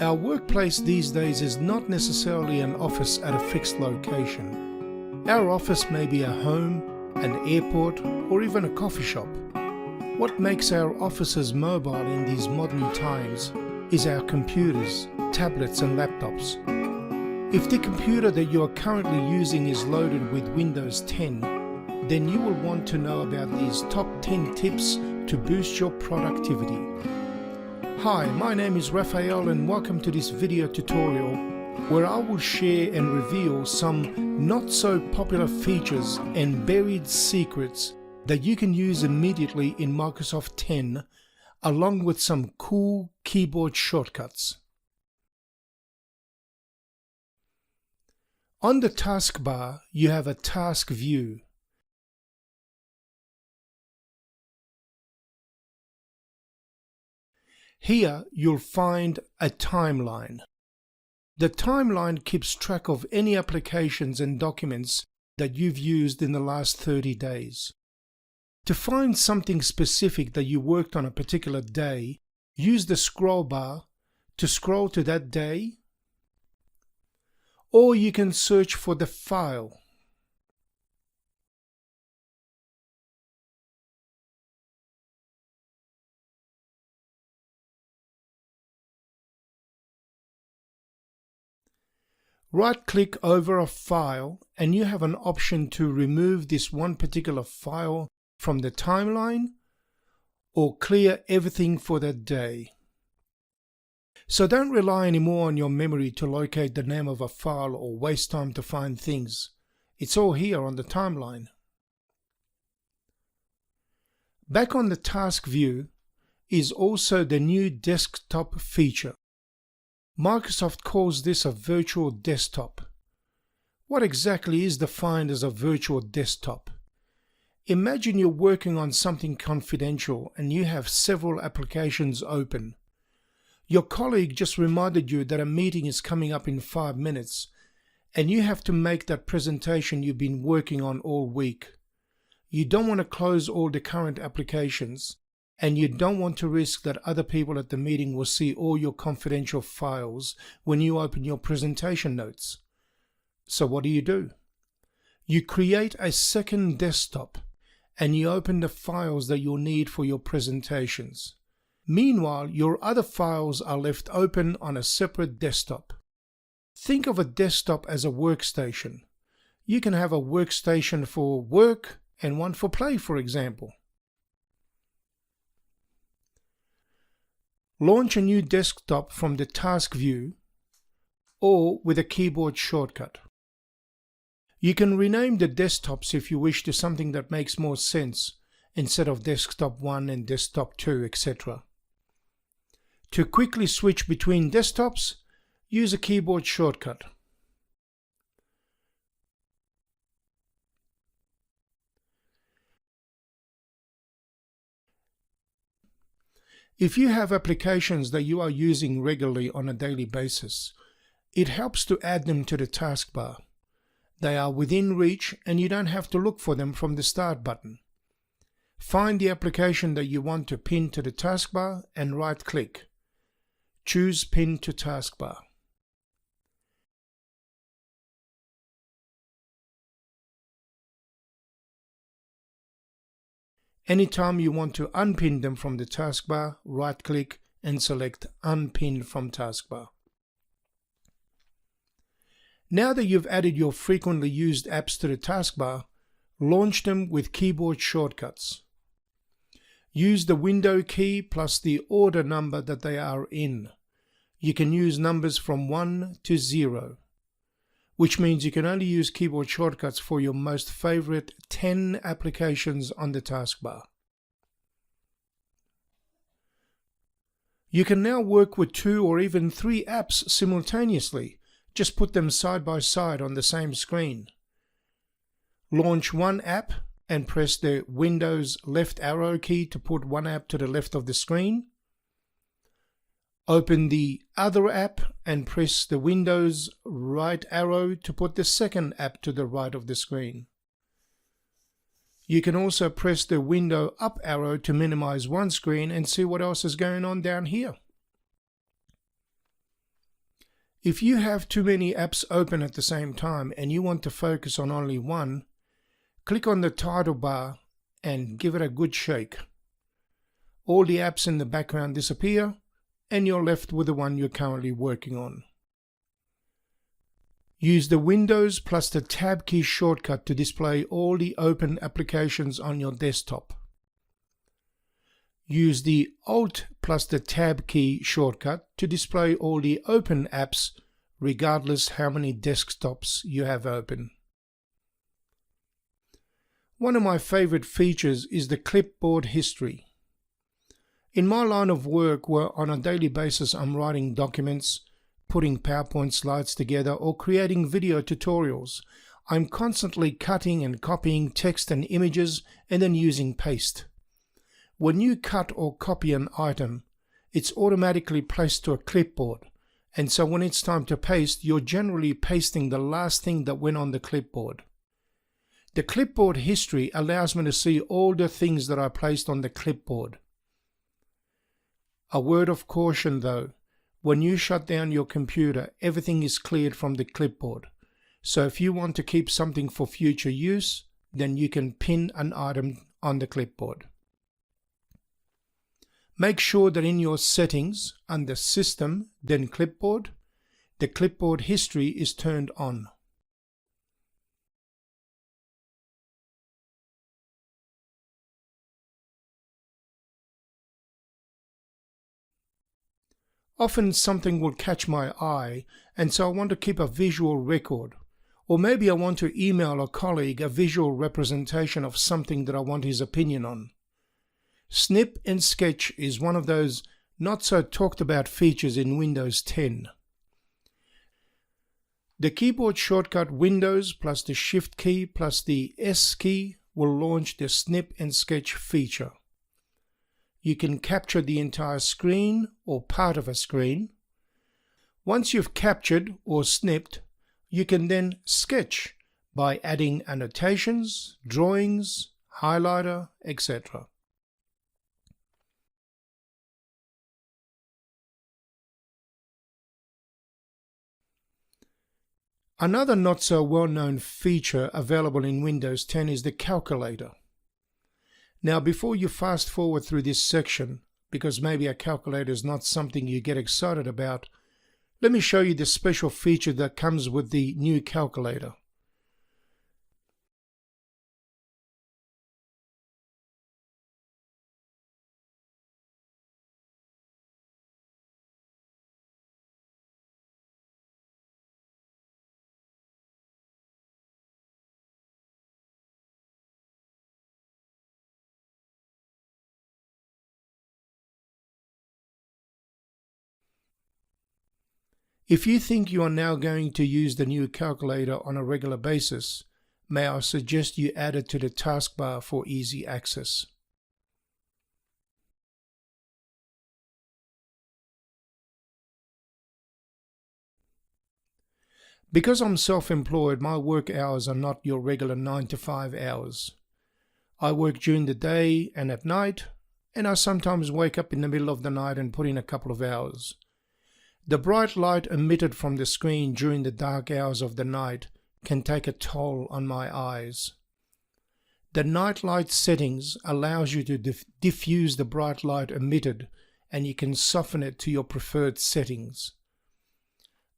Our workplace these days is not necessarily an office at a fixed location. Our office may be a home, an airport, or even a coffee shop. What makes our offices mobile in these modern times is our computers, tablets and laptops. If the computer that you are currently using is loaded with Windows 10, then you will want to know about these top 10 tips to boost your productivity. Hi, my name is Raphael and welcome to this video tutorial where I will share and reveal some not so popular features and buried secrets that you can use immediately in Microsoft 10 along with some cool keyboard shortcuts. On the taskbar, you have a task view. Here you'll find a timeline. The timeline keeps track of any applications and documents that you've used in the last 30 days. To find something specific that you worked on a particular day, use the scroll bar to scroll to that day, or you can search for the file. Right-click over a file and you have an option to remove this one particular file from the timeline or clear everything for that day. So don't rely anymore on your memory to locate the name of a file or waste time to find things. It's all here on the timeline. Back on the task view is also the new desktop feature. Microsoft calls this a virtual desktop. What exactly is defined as a virtual desktop? Imagine you're working on something confidential and you have several applications open. Your colleague just reminded you that a meeting is coming up in 5 minutes and you have to make that presentation you've been working on all week. You don't want to close all the current applications and you don't want to risk that other people at the meeting will see all your confidential files when you open your presentation notes. So what do? You create a second desktop and you open the files that you'll need for your presentations. Meanwhile, your other files are left open on a separate desktop. Think of a desktop as a workstation. You can have a workstation for work and one for play, for example. Launch a new desktop from the task view or with a keyboard shortcut. You can rename the desktops if you wish to something that makes more sense instead of desktop 1 and desktop 2, etc. To quickly switch between desktops, use a keyboard shortcut. If you have applications that you are using regularly on a daily basis, it helps to add them to the taskbar. They are within reach and you don't have to look for them from the Start button. Find the application that you want to pin to the taskbar and right-click. Choose Pin to Taskbar. Anytime you want to unpin them from the taskbar, right-click and select Unpin from Taskbar. Now that you've added your frequently used apps to the taskbar, launch them with keyboard shortcuts. Use the window key plus the order number that they are in. You can use numbers from 1 to 0, which means you can only use keyboard shortcuts for your most favorite 10 applications on the taskbar. You can now work with 2 or even 3 apps simultaneously. Just put them side by side on the same screen. Launch one app and press the Windows left arrow key to put one app to the left of the screen. Open the other app and press the Windows right arrow to put the second app to the right of the screen. You can also press the window up arrow to minimize one screen and see what else is going on down here. If you have too many apps open at the same time and you want to focus on only one, click on the title bar and give it a good shake. All the apps in the background disappear and you're left with the one you're currently working on. Use the Windows plus the Tab key shortcut to display all the open applications on your desktop. Use the Alt plus the Tab key shortcut to display all the open apps regardless how many desktops you have open. One of my favorite features is the Clipboard History. In my line of work where on a daily basis I'm writing documents, putting PowerPoint slides together or creating video tutorials, I'm constantly cutting and copying text and images and then using paste. When you cut or copy an item, it's automatically placed to a clipboard, and so when it's time to paste, you're generally pasting the last thing that went on the clipboard. The Clipboard History allows me to see all the things that I placed on the clipboard. A word of caution though, when you shut down your computer, everything is cleared from the clipboard. So if you want to keep something for future use, then you can pin an item on the clipboard. Make sure that in your settings, under System, then Clipboard, the Clipboard History is turned on. Often something will catch my eye, and so I want to keep a visual record. Or maybe I want to email a colleague a visual representation of something that I want his opinion on. Snip and Sketch is one of those not so talked about features in Windows 10. The keyboard shortcut Windows plus the Shift key plus the S key will launch the Snip and Sketch feature. You can capture the entire screen or part of a screen. Once you've captured or snipped, you can then sketch by adding annotations, drawings, highlighter, etc. Another not so well-known feature available in Windows 10 is the calculator. Now before you fast forward through this section, because maybe a calculator is not something you get excited about, let me show you the special feature that comes with the new calculator. If you think you are now going to use the new calculator on a regular basis, may I suggest you add it to the taskbar for easy access. Because I'm self-employed, my work hours are not your regular 9 to 5 hours. I work during the day and at night, and I sometimes wake up in the middle of the night and put in a couple of hours. The bright light emitted from the screen during the dark hours of the night can take a toll on my eyes. The night light settings allows you to diffuse the bright light emitted, and you can soften it to your preferred settings.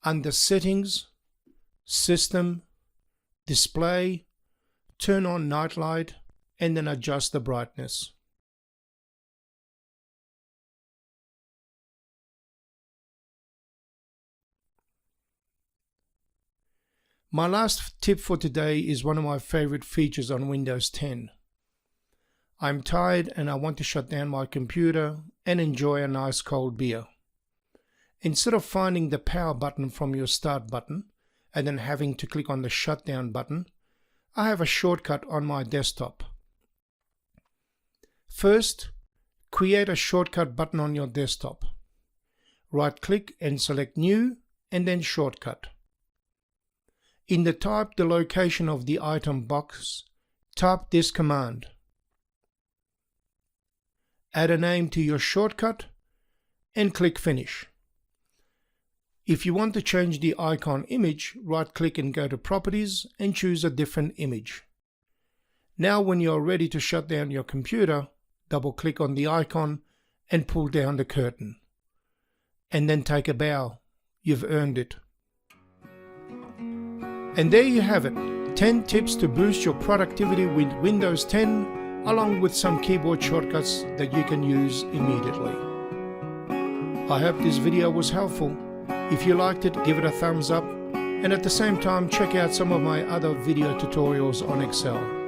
Under Settings, System, Display, turn on night light, and then adjust the brightness. My last tip for today is one of my favorite features on Windows 10. I'm tired and I want to shut down my computer and enjoy a nice cold beer. Instead of finding the power button from your start button and then having to click on the shutdown button, I have a shortcut on my desktop. First, create a shortcut button on your desktop. Right-click and select New and then Shortcut. In the Type the location of the item box, type this command. Add a name to your shortcut and click Finish. If you want to change the icon image, right-click and go to Properties and choose a different image. Now when you are ready to shut down your computer, double-click on the icon and pull down the curtain. And then take a bow. You've earned it. And there you have it, 10 tips to boost your productivity with Windows 10, along with some keyboard shortcuts that you can use immediately. I hope this video was helpful. If you liked it, give it a thumbs up, and at the same time check out some of my other video tutorials on Excel.